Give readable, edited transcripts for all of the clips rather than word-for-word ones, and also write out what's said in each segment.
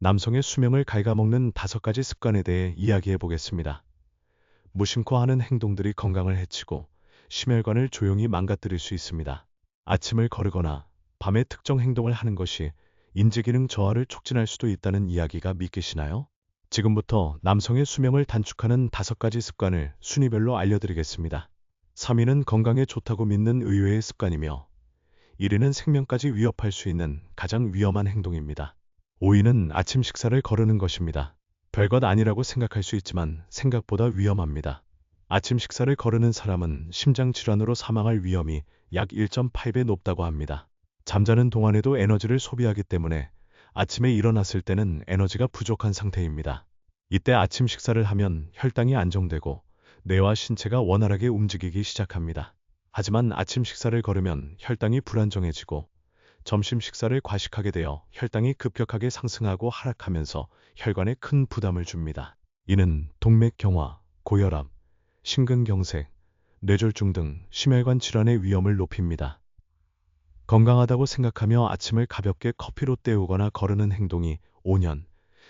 남성의 수명을 갉아먹는 5가지 습관에 대해 이야기해 보겠습니다. 무심코 하는 행동들이 건강을 해치고 심혈관을 조용히 망가뜨릴 수 있습니다. 아침을 거르거나 밤에 특정 행동을 하는 것이 인지기능 저하를 촉진할 수도 있다는 이야기가 믿기시나요? 지금부터 남성의 수명을 단축하는 5가지 습관을 순위별로 알려드리겠습니다. 3위는 건강에 좋다고 믿는 의외의 습관이며 1위는 생명까지 위협할 수 있는 가장 위험한 행동입니다. 5위는 아침 식사를 거르는 것입니다. 별것 아니라고 생각할 수 있지만 생각보다 위험합니다. 아침 식사를 거르는 사람은 심장질환으로 사망할 위험이 약 1.8배 높다고 합니다. 잠자는 동안에도 에너지를 소비하기 때문에 아침에 일어났을 때는 에너지가 부족한 상태입니다. 이때 아침 식사를 하면 혈당이 안정되고 뇌와 신체가 원활하게 움직이기 시작합니다. 하지만 아침 식사를 거르면 혈당이 불안정해지고 점심 식사를 과식하게 되어 혈당이 급격하게 상승하고 하락하면서 혈관에 큰 부담을 줍니다. 이는 동맥경화, 고혈압, 심근경색, 뇌졸중 등 심혈관 질환의 위험을 높입니다. 건강하다고 생각하며 아침을 가볍게 커피로 때우거나 거르는 행동이 5년,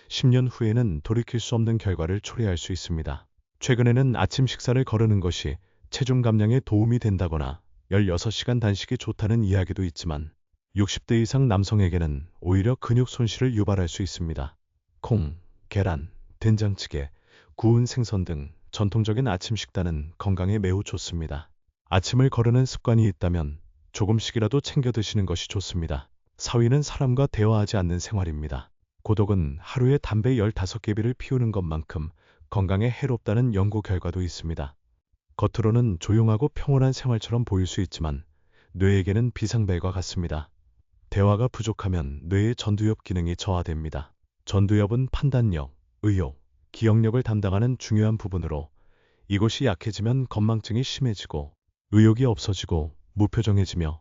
10년 후에는 돌이킬 수 없는 결과를 초래할 수 있습니다. 최근에는 아침 식사를 거르는 것이 체중 감량에 도움이 된다거나 16시간 단식이 좋다는 이야기도 있지만 60대 이상 남성에게는 오히려 근육 손실을 유발할 수 있습니다. 콩, 계란, 된장찌개, 구운 생선 등 전통적인 아침 식단은 건강에 매우 좋습니다. 아침을 거르는 습관이 있다면 조금씩이라도 챙겨 드시는 것이 좋습니다. 4위는 사람과 대화하지 않는 생활입니다. 고독은 하루에 담배 15개비를 피우는 것만큼 건강에 해롭다는 연구 결과도 있습니다. 겉으로는 조용하고 평온한 생활처럼 보일 수 있지만 뇌에게는 비상벨과 같습니다. 대화가 부족하면 뇌의 전두엽 기능이 저하됩니다. 전두엽은 판단력, 의욕, 기억력을 담당하는 중요한 부분으로 이곳이 약해지면 건망증이 심해지고 의욕이 없어지고 무표정해지며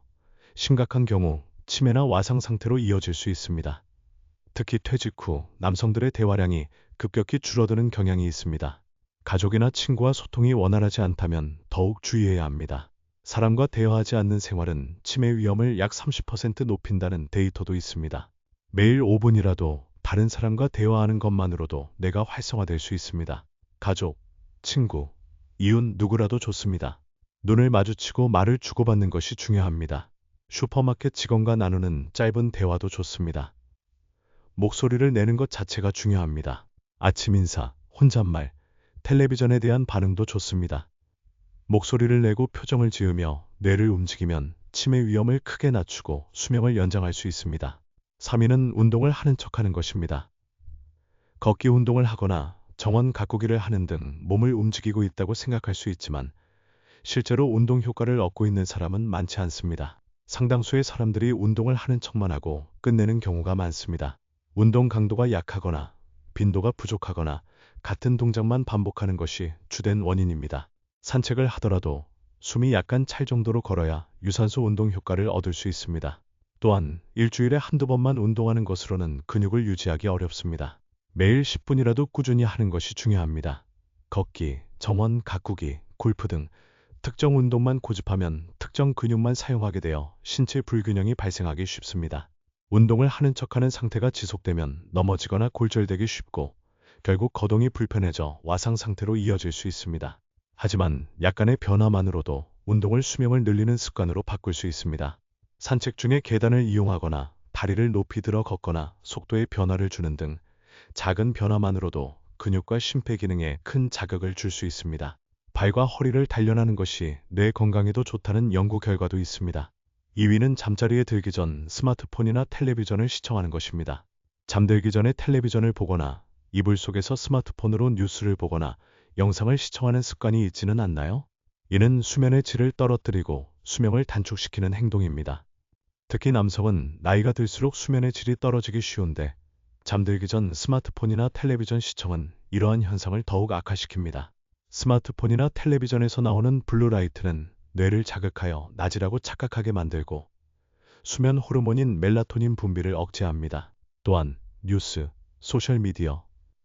심각한 경우 치매나 와상 상태로 이어질 수 있습니다. 특히 퇴직 후 남성들의 대화량이 급격히 줄어드는 경향이 있습니다. 가족이나 친구와 소통이 원활하지 않다면 더욱 주의해야 합니다. 사람과 대화하지 않는 생활은 치매 위험을 약 30% 높인다는 데이터도 있습니다. 매일 5분이라도 다른 사람과 대화하는 것만으로도 뇌가 활성화될 수 있습니다. 가족, 친구, 이웃 누구라도 좋습니다. 눈을 마주치고 말을 주고받는 것이 중요합니다. 슈퍼마켓 직원과 나누는 짧은 대화도 좋습니다. 목소리를 내는 것 자체가 중요합니다. 아침 인사, 혼잣말, 텔레비전에 대한 반응도 좋습니다. 목소리를 내고 표정을 지으며 뇌를 움직이면 치매 위험을 크게 낮추고 수명을 연장할 수 있습니다. 3위는 운동을 하는 척하는 것입니다. 걷기 운동을 하거나 정원 가꾸기를 하는 등 몸을 움직이고 있다고 생각할 수 있지만 실제로 운동 효과를 얻고 있는 사람은 많지 않습니다. 상당수의 사람들이 운동을 하는 척만 하고 끝내는 경우가 많습니다. 운동 강도가 약하거나 빈도가 부족하거나 같은 동작만 반복하는 것이 주된 원인입니다. 산책을 하더라도 숨이 약간 찰 정도로 걸어야 유산소 운동 효과를 얻을 수 있습니다. 또한 일주일에 한두 번만 운동하는 것으로는 근육을 유지하기 어렵습니다. 매일 10분이라도 꾸준히 하는 것이 중요합니다. 걷기, 정원 가꾸기, 골프 등 특정 운동만 고집하면 특정 근육만 사용하게 되어 신체 불균형이 발생하기 쉽습니다. 운동을 하는 척하는 상태가 지속되면 넘어지거나 골절되기 쉽고 결국 거동이 불편해져 와상 상태로 이어질 수 있습니다. 하지만 약간의 변화만으로도 운동을 수명을 늘리는 습관으로 바꿀 수 있습니다. 산책 중에 계단을 이용하거나 다리를 높이 들어 걷거나 속도에 변화를 주는 등 작은 변화만으로도 근육과 심폐 기능에 큰 자극을 줄 수 있습니다. 발과 허리를 단련하는 것이 뇌 건강에도 좋다는 연구 결과도 있습니다. 2위는 잠자리에 들기 전 스마트폰이나 텔레비전을 시청하는 것입니다. 잠들기 전에 텔레비전을 보거나 이불 속에서 스마트폰으로 뉴스를 보거나 영상을 시청하는 습관이 있지는 않나요? 이는 수면의 질을 떨어뜨리고 수명을 단축시키는 행동입니다. 특히 남성은 나이가 들수록 수면의 질이 떨어지기 쉬운데 잠들기 전 스마트폰이나 텔레비전 시청은 이러한 현상을 더욱 악화시킵니다. 스마트폰이나 텔레비전에서 나오는 블루라이트는 뇌를 자극하여 낮이라고 착각하게 만들고 수면 호르몬인 멜라토닌 분비를 억제합니다. 또한 뉴스, 소셜미디어,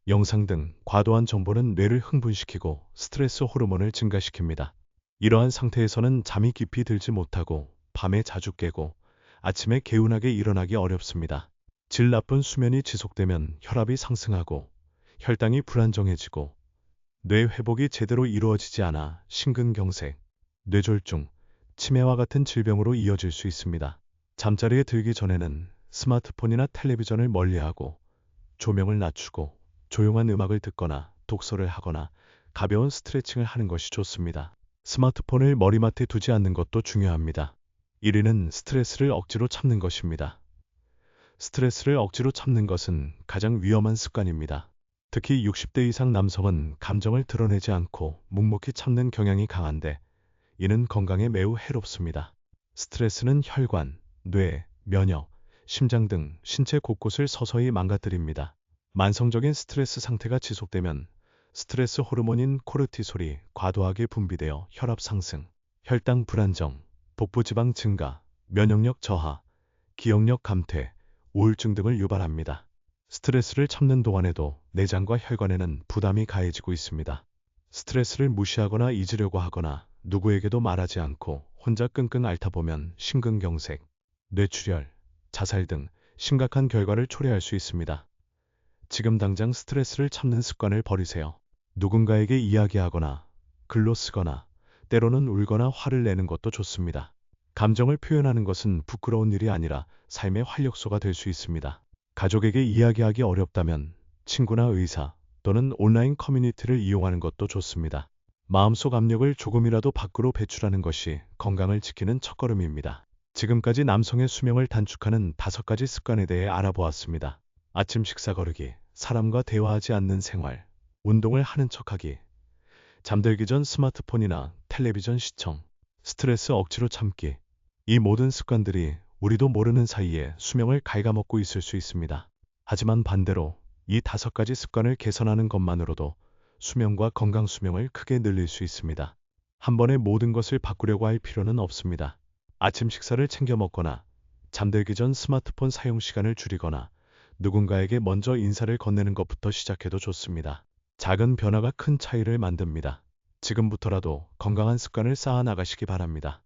영상 등 과도한 정보는 뇌를 흥분시키고 스트레스 호르몬을 증가시킵니다. 이러한 상태에서는 잠이 깊이 들지 못하고 밤에 자주 깨고 아침에 개운하게 일어나기 어렵습니다. 질 나쁜 수면이 지속되면 혈압이 상승하고 혈당이 불안정해지고 뇌 회복이 제대로 이루어지지 않아 심근경색, 뇌졸중, 치매와 같은 질병으로 이어질 수 있습니다. 잠자리에 들기 전에는 스마트폰이나 텔레비전을 멀리하고 조명을 낮추고 조용한 음악을 듣거나 독서를 하거나 가벼운 스트레칭을 하는 것이 좋습니다. 스마트폰을 머리맡에 두지 않는 것도 중요합니다. 1위는 스트레스를 억지로 참는 것입니다. 스트레스를 억지로 참는 것은 가장 위험한 습관입니다. 특히 60대 이상 남성은 감정을 드러내지 않고 묵묵히 참는 경향이 강한데 이는 건강에 매우 해롭습니다. 스트레스는 혈관, 뇌, 면역, 심장 등 신체 곳곳을 서서히 망가뜨립니다. 만성적인 스트레스 상태가 지속되면 스트레스 호르몬인 코르티솔이 과도하게 분비되어 혈압 상승, 혈당 불안정, 복부지방 증가, 면역력 저하, 기억력 감퇴, 우울증 등을 유발합니다. 스트레스를 참는 동안에도 내장과 혈관에는 부담이 가해지고 있습니다. 스트레스를 무시하거나 잊으려고 하거나 누구에게도 말하지 않고 혼자 끙끙 앓다 보면 심근경색, 뇌출혈, 자살 등 심각한 결과를 초래할 수 있습니다. 지금 당장 스트레스를 참는 습관을 버리세요. 누군가에게 이야기하거나 글로 쓰거나 때로는 울거나 화를 내는 것도 좋습니다. 감정을 표현하는 것은 부끄러운 일이 아니라 삶의 활력소가 될 수 있습니다. 가족에게 이야기하기 어렵다면 친구나 의사 또는 온라인 커뮤니티를 이용하는 것도 좋습니다. 마음속 압력을 조금이라도 밖으로 배출하는 것이 건강을 지키는 첫걸음입니다. 지금까지 남성의 수명을 단축하는 5가지 습관에 대해 알아보았습니다. 아침 식사 거르기, 사람과 대화하지 않는 생활, 운동을 하는 척하기, 잠들기 전 스마트폰이나 텔레비전 시청, 스트레스 억지로 참기. 이 모든 습관들이 우리도 모르는 사이에 수명을 갉아먹고 있을 수 있습니다. 하지만 반대로 이 5가지 습관을 개선하는 것만으로도 수명과 건강 수명을 크게 늘릴 수 있습니다. 한 번에 모든 것을 바꾸려고 할 필요는 없습니다. 아침 식사를 챙겨 먹거나 잠들기 전 스마트폰 사용 시간을 줄이거나 누군가에게 먼저 인사를 건네는 것부터 시작해도 좋습니다. 작은 변화가 큰 차이를 만듭니다. 지금부터라도 건강한 습관을 쌓아 나가시기 바랍니다.